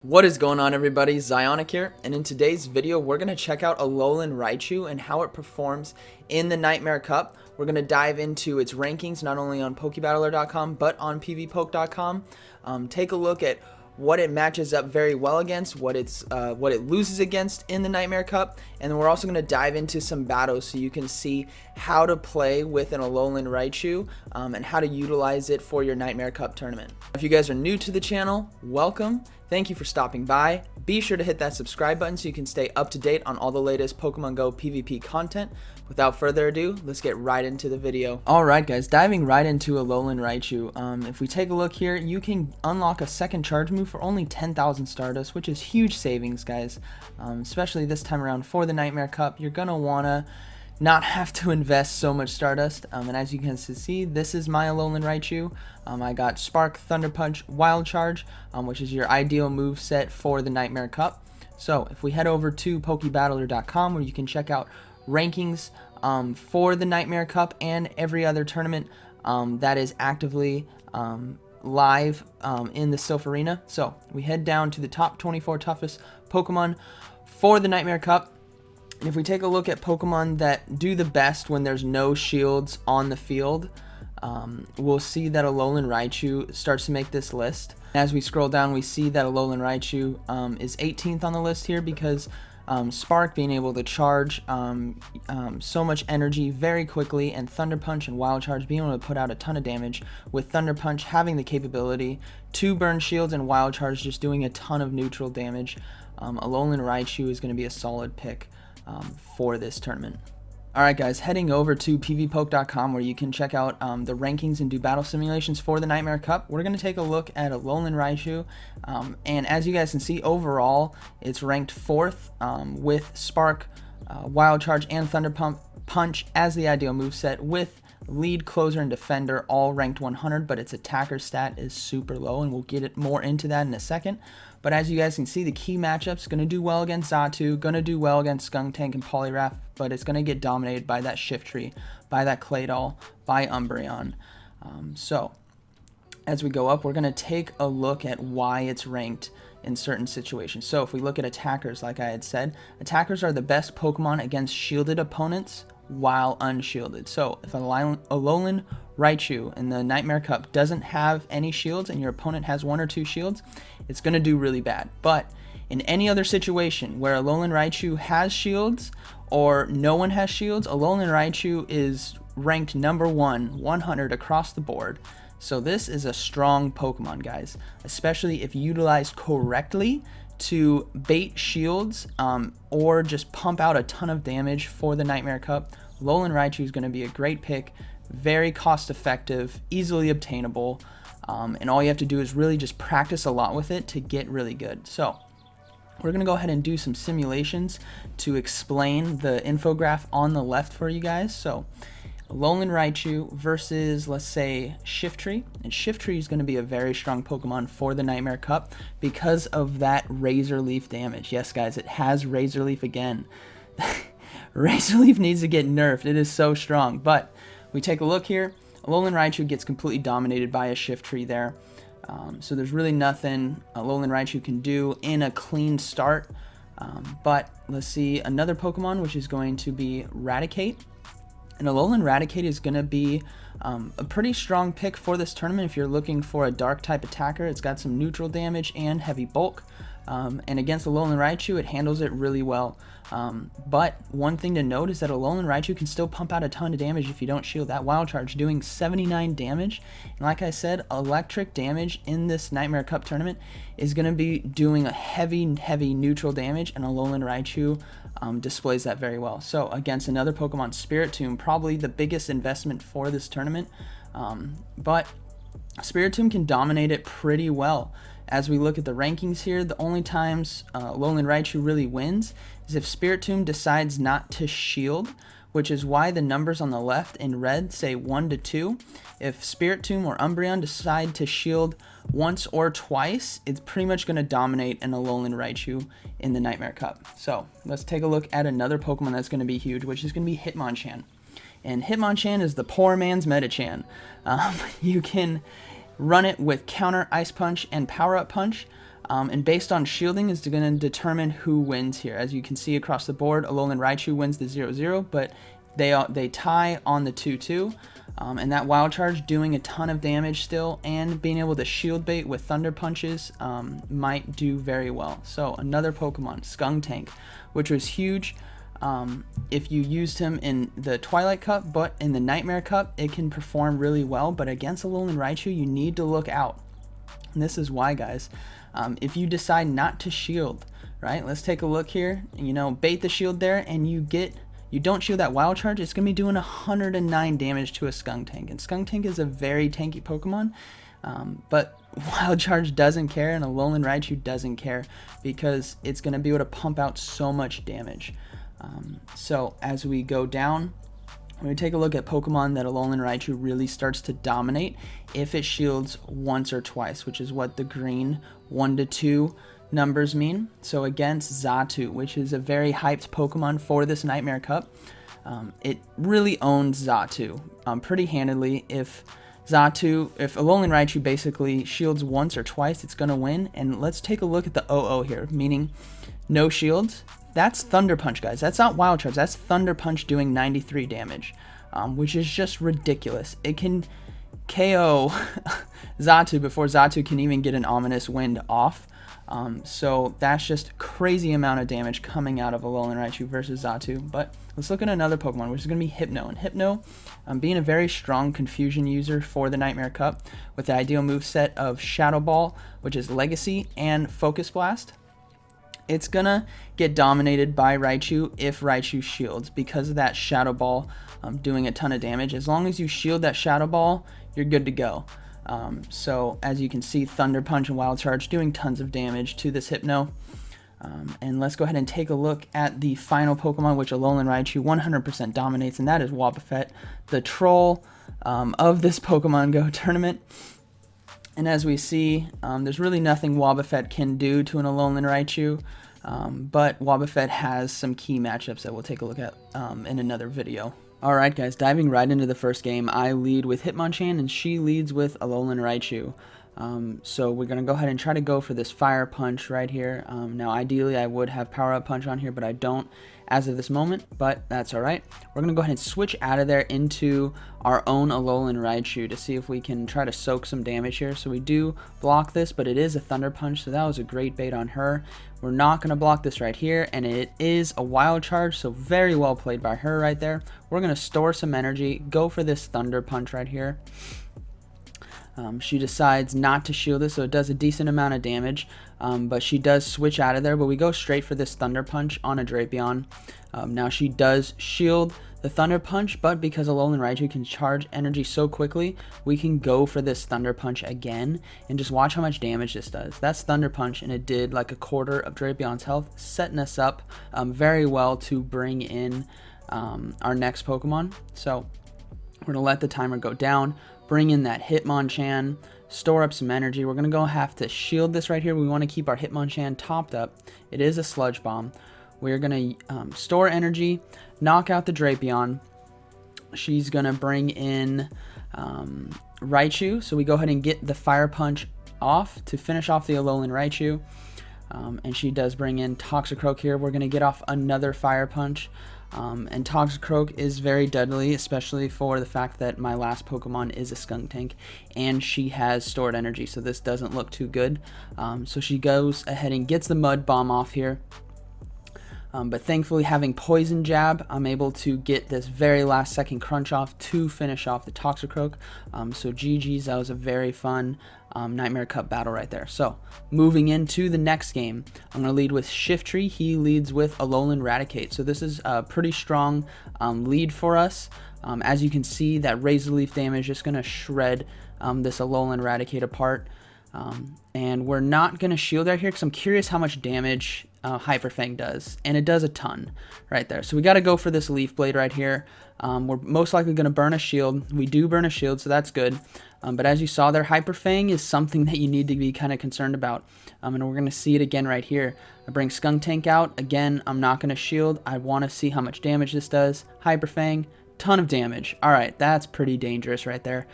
What is going on, everybody? Zyonik here, and in today's video we're going to check out Alolan Raichu and how it performs in the Nightmare Cup. We're going to dive into its rankings not only on Pokebattler.com but on PvPoke.com. Take a look at what it matches up very well against, what it loses against in the Nightmare Cup, and then we're also going to dive into some battles so you can see how to play with an Alolan Raichu and how to utilize it for your Nightmare Cup tournament. If you guys are new to the channel, welcome. Thank you for stopping by. Be sure to hit that subscribe button so you can stay up to date on all the latest Pokemon Go PvP content. Without further ado, let's get right into the video. Alright guys, diving right into Alolan Raichu. If we take a look here, you can unlock a second charge move for only 10,000 Stardust, which is huge savings, guys. Especially this time around for the Nightmare Cup. You're going to want to not have to invest so much Stardust, and as you can see, this is my Alolan Raichu. I got Spark, Thunder Punch, Wild Charge, which is your ideal move set for the Nightmare Cup. So if we head over to Pokebattler.com, where you can check out rankings for the Nightmare Cup and every other tournament that is actively live in the Silph Arena. So we head down to the top 24 toughest Pokemon for the Nightmare Cup. And if we take a look at Pokemon that do the best when there's no shields on the field, we'll see that Alolan Raichu starts to make this list. As we scroll down, we see that Alolan Raichu is 18th on the list here because Spark being able to charge so much energy very quickly, and Thunder Punch and Wild Charge being able to put out a ton of damage, with Thunder Punch having the capability to burn shields and Wild Charge just doing a ton of neutral damage. Alolan Raichu is going to be a solid pick for this tournament. Alright guys, heading over to PvPoke.com, where you can check out the rankings and do battle simulations for the Nightmare Cup. We're going to take a look at Alolan Raichu, and as you guys can see, overall it's ranked 4th with Spark, Wild Charge, and Thunder Punch as the ideal moveset, with Lead, Closer, and Defender all ranked 100, but its attacker stat is super low, and we'll get more into that in a second. But as you guys can see, the key matchups going to do well against Xatu, going to do well against Skuntank and Poliwrath, but it's going to get dominated by that Shiftry, by that Claydol, by Umbreon. So as we go up, we're going to take a look at why it's ranked in certain situations. So if we look at attackers, like I had said, attackers are the best Pokemon against shielded opponents while unshielded. So if Alolan Raichu in the Nightmare Cup doesn't have any shields and your opponent has 1 or 2 shields, it's going to do really bad. But in any other situation where Alolan Raichu has shields or no one has shields, Alolan Raichu is ranked number 100 across the board. So this is a strong Pokemon, guys, especially if utilized correctly to bait shields or just pump out a ton of damage for the Nightmare Cup. Alolan Raichu is going to be a great pick, very cost effective, easily obtainable, and all you have to do is really just practice a lot with it to get really good. So we're going to go ahead and do some simulations to explain the infograph on the left for you guys. So Alolan Raichu versus, let's say, Shiftry. And Shiftry is going to be a very strong Pokemon for the Nightmare Cup because of that Razor Leaf damage. Yes, guys, it has Razor Leaf again. Razor Leaf needs to get nerfed. It is so strong. But we take a look here. Alolan Raichu gets completely dominated by a Shiftry there. So there's really nothing Alolan Raichu can do in a clean start. But let's see another Pokemon, which is going to be Raticate. And Alolan Raticate is going to be a pretty strong pick for this tournament if you're looking for a dark type attacker. It's got some neutral damage and heavy bulk. And against Alolan Raichu, it handles it really well. But one thing to note is that Alolan Raichu can still pump out a ton of damage if you don't shield. That Wild Charge doing 79 damage. And like I said, electric damage in this Nightmare Cup tournament is going to be doing a heavy neutral damage, and Alolan Raichu displays that very well. So against another Pokemon, Spiritomb, probably the biggest investment for this tournament. But Spiritomb can dominate it pretty well. As we look at the rankings here, the only times Alolan Raichu really wins is if Spiritomb decides not to shield, which is why the numbers on the left in red say 1 to 2. If Spiritomb or Umbreon decide to shield once or twice, it's pretty much going to dominate an Alolan Raichu in the Nightmare Cup. So let's take a look at another Pokemon that's going to be huge, which is going to be Hitmonchan. And Hitmonchan is the poor man's Metachan. You can run it with Counter, Ice Punch, and Power Up Punch. And based on shielding is going to determine who wins here. As you can see across the board, Alolan Raichu wins the 0-0, but they tie on the 2-2. And that Wild Charge doing a ton of damage still, and being able to shield bait with Thunder Punches might do very well. So another Pokemon, Skuntank, which was huge if you used him in the Twilight Cup, but in the Nightmare Cup, it can perform really well. But against Alolan Raichu, you need to look out. And this is why, guys. If you decide not to shield, right? Let's take a look here. You know, bait the shield there, and you don't shield that Wild Charge, it's going to be doing 109 damage to a Skuntank. And Skuntank is a very tanky Pokemon, but Wild Charge doesn't care, and Alolan Raichu doesn't care, because it's going to be able to pump out so much damage. So as we go down, when we take a look at Pokemon that Alolan Raichu really starts to dominate, if it shields once or twice, which is what the green 1 to 2 numbers mean. So against Xatu, which is a very hyped Pokemon for this Nightmare Cup, it really owns Xatu pretty handedly. If Alolan Raichu basically shields once or twice, it's going to win. And let's take a look at the 0-0 here, meaning no shields. That's Thunder Punch, guys. That's not Wild Charge. That's Thunder Punch doing 93 damage, which is just ridiculous. It can KO Xatu before Xatu can even get an Ominous Wind off. So that's just crazy amount of damage coming out of Alolan Raichu versus Xatu. But let's look at another Pokemon, which is going to be Hypno. And Hypno, being a very strong Confusion user for the Nightmare Cup, with the ideal moveset of Shadow Ball, which is Legacy, and Focus Blast, it's going to get dominated by Raichu if Raichu shields, because of that Shadow Ball doing a ton of damage. As long as you shield that Shadow Ball, you're good to go. So as you can see, Thunder Punch and Wild Charge doing tons of damage to this Hypno. And let's go ahead and take a look at the final Pokemon, which Alolan Raichu 100% dominates, and that is Wobbuffet, the troll of this Pokemon Go tournament. And as we see, there's really nothing Wobbuffet can do to an Alolan Raichu, but Wobbuffet has some key matchups that we'll take a look at in another video. Alright guys, diving right into the first game, I lead with Hitmonchan and she leads with Alolan Raichu. So we're going to go ahead and try to go for this Fire Punch right here. Now ideally I would have Power Up Punch on here, but I don't as of this moment, but that's alright. We're going to go ahead and switch out of there into our own Alolan Raichu to see if we can try to soak some damage here. So we do block this, but it is a Thunder Punch, so that was a great bait on her. We're not going to block this right here, and it is a Wild Charge, so very well played by her right there. We're going to store some energy, go for this Thunder Punch right here. She decides not to shield this, so it does a decent amount of damage, but she does switch out of there, but we go straight for this Thunder Punch on a Drapion. Now she does shield the Thunder Punch, but because Alolan Raichu can charge energy so quickly, we can go for this Thunder Punch again, and just watch how much damage this does. That's Thunder Punch, and it did like a quarter of Drapion's health, setting us up very well to bring in our next Pokemon. So we're going to let the timer go down, bring in that Hitmonchan, store up some energy. We're going to have to shield this right here. We want to keep our Hitmonchan topped up. It is a Sludge Bomb. We're going to store energy, knock out the Drapion. She's going to bring in Raichu. So we go ahead and get the Fire Punch off to finish off the Alolan Raichu. And she does bring in Toxicroak here. We're going to get off another Fire Punch. And Toxicroak is very deadly, especially for the fact that my last Pokemon is a Skuntank, and she has stored energy, so this doesn't look too good. So she goes ahead and gets the Mud Bomb off here. But thankfully, having Poison Jab, I'm able to get this very last second crunch off to finish off the Toxicroak. So GG's, that was a very fun Nightmare Cup battle right there. So moving into the next game, I'm going to lead with Shiftry. He leads with Alolan Raticate. So this is a pretty strong lead for us. As you can see, that Razor Leaf damage is going to shred this Alolan Raticate apart. And we're not going to shield right here because I'm curious how much damage Hyper Fang does, and it does a ton right there. So we got to go for this Leaf Blade right here. We're most likely going to burn a shield. We do burn a shield, so that's good. But as you saw there, Hyper Fang is something that you need to be kind of concerned about. And we're going to see it again right here. I bring Skuntank out. Again, I'm not going to shield. I want to see how much damage this does. Hyper Fang, ton of damage. All right, that's pretty dangerous right there.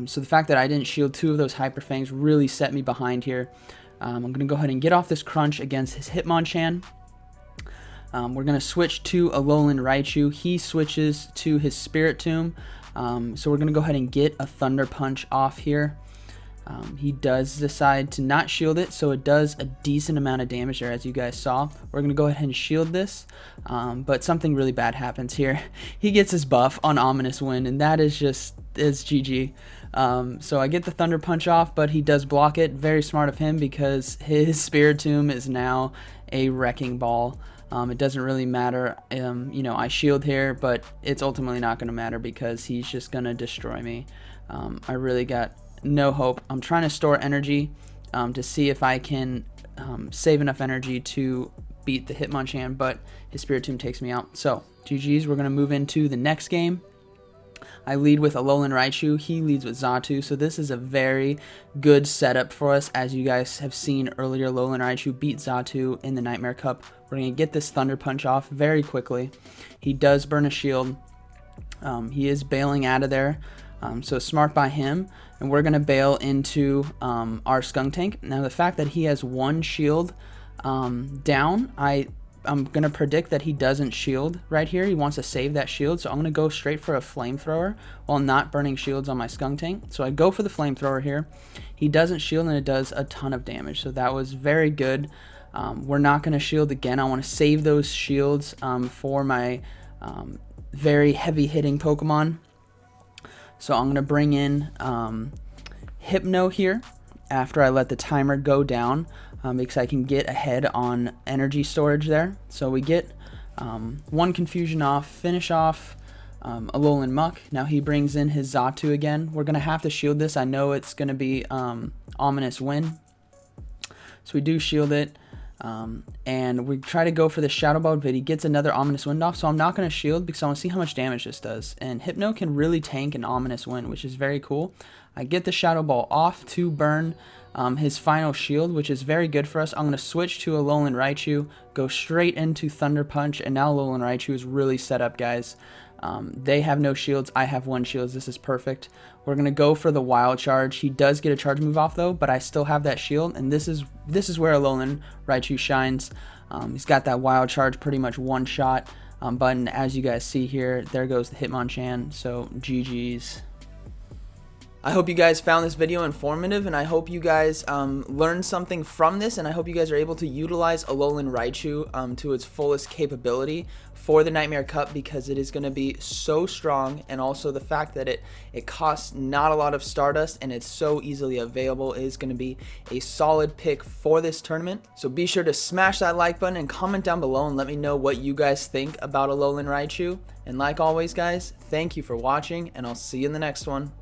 So the fact that I didn't shield two of those Hyper Fangs really set me behind here. I'm going to go ahead and get off this crunch against his Hitmonchan. We're going to switch to Alolan Raichu. He switches to his Spirit Tomb. So we're going to go ahead and get a Thunder Punch off here. He does decide to not shield it, so it does a decent amount of damage there, as you guys saw. We're going to go ahead and shield this, but something really bad happens here. He gets his buff on Ominous Wind, and that is just, it's GG. So I get the Thunder Punch off, but he does block it. Very smart of him, because his Spirit Tomb is now a Wrecking Ball. It doesn't really matter, you know, I shield here, but it's ultimately not going to matter because he's just going to destroy me. I really got no hope. I'm trying to store energy to see if I can save enough energy to beat the Hitmonchan, but his Spirit Tomb takes me out. So, GG's, we're going to move into the next game. I lead with Alolan Raichu, he leads with Xatu, so this is a very good setup for us. As you guys have seen earlier, Alolan Raichu beat Xatu in the Nightmare Cup. We're going to get this Thunder Punch off very quickly. He does burn a shield. He is bailing out of there, so smart by him. And we're going to bail into our Skuntank. Now, the fact that he has one shield down, I'm going to predict that he doesn't shield right here. He wants to save that shield, so I'm going to go straight for a Flamethrower while not burning shields on my Skuntank. So I go for the Flamethrower here. He doesn't shield, and it does a ton of damage, so that was very good. We're not going to shield again. I want to save those shields for my very heavy-hitting Pokemon. So I'm going to bring in Hypno here after I let the timer go down, because I can get ahead on energy storage there. So we get one Confusion off, finish off Alolan Muck. Now he brings in his Xatu again. We're going to have to shield this. I know it's going to be Ominous Wind. So we do shield it. And we try to go for the Shadow Ball, but he gets another Ominous Wind off, so I'm not going to shield because I want to see how much damage this does. And Hypno can really tank an Ominous Wind, which is very cool. I get the Shadow Ball off to burn his final shield, which is very good for us. I'm going to switch to Alolan Raichu, go straight into Thunder Punch, and now Alolan Raichu is really set up, guys. They have no shields. I have one shield. This is perfect. We're going to go for the Wild Charge. He does get a charge move off, though, but I still have that shield, and this is where Alolan Raichu shines. He's got that Wild Charge pretty much one-shot button. As you guys see here, there goes the Hitmonchan, so GG's. I hope you guys found this video informative, and I hope you guys learned something from this, and I hope you guys are able to utilize Alolan Raichu to its fullest capability for the Nightmare Cup, because it is going to be so strong, and also the fact that it costs not a lot of Stardust and it's so easily available is going to be a solid pick for this tournament. So be sure to smash that like button and comment down below and let me know what you guys think about Alolan Raichu. And like always, guys, thank you for watching, and I'll see you in the next one.